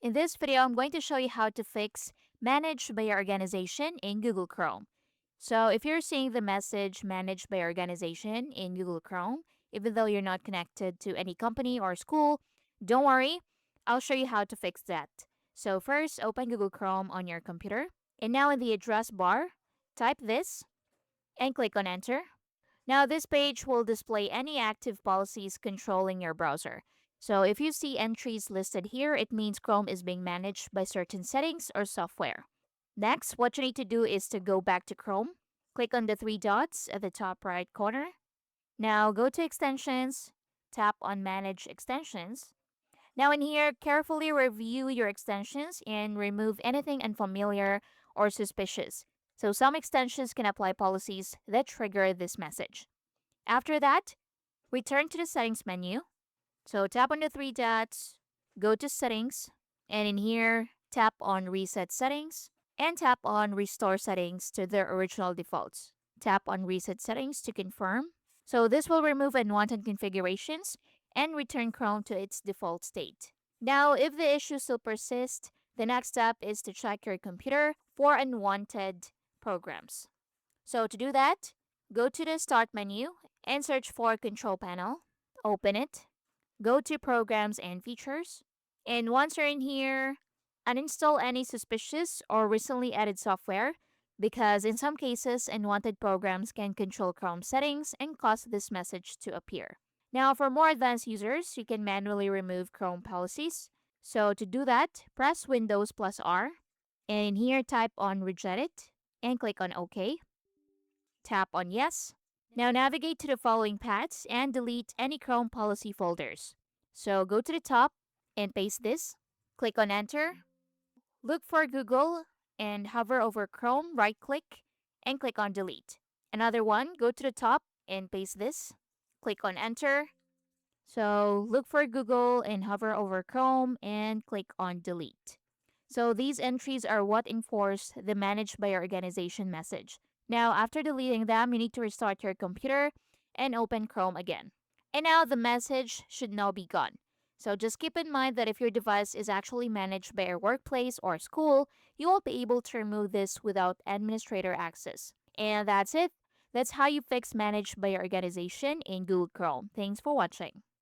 In this video, I'm going to show you how to fix Managed by Organization in Google Chrome. So if you're seeing the message Managed by Organization in Google Chrome, even though you're not connected to any company or school, don't worry, I'll show you how to fix that. So first, open Google Chrome on your computer. And now in the address bar, type this and click on Enter. Now, this page will display any active policies controlling your browser. So, if you see entries listed here, it means Chrome is being managed by certain settings or software. Next, what you need to do is to go back to Chrome, click on the three dots at the top right corner. Now, go to Extensions, tap on Manage Extensions. Now, in here, carefully review your extensions and remove anything unfamiliar or suspicious. So, some extensions can apply policies that trigger this message. After that, return to the settings menu. So tap on the three dots, go to settings, and in here, tap on reset settings and tap on restore settings to their original defaults. Tap on reset settings to confirm. So this will remove unwanted configurations and return Chrome to its default state. Now, if the issue still persists, the next step is to check your computer for unwanted programs. So to do that, go to the Start menu and search for Control Panel. Open it. Go to Programs and Features. And once you're in here, uninstall any suspicious or recently added software because in some cases, unwanted programs can control Chrome settings and cause this message to appear. Now, for more advanced users, you can manually remove Chrome policies. So to do that, press Windows plus R and in here type on Reject It and click on OK. Tap on Yes. Now navigate to the following paths and delete any Chrome policy folders. So go to the top and paste this. Click on Enter. Look for Google and hover over Chrome, right click and click on Delete. Another one, go to the top and paste this. Click on Enter. So look for Google and hover over Chrome and click on Delete. So these entries are what enforce the Managed by Organization message. Now, after deleting them, you need to restart your computer and open Chrome again. And now the message should now be gone. So just keep in mind that if your device is actually managed by a workplace or school, you won't be able to remove this without administrator access. And that's it. That's how you fix Managed by Organization in Google Chrome. Thanks for watching.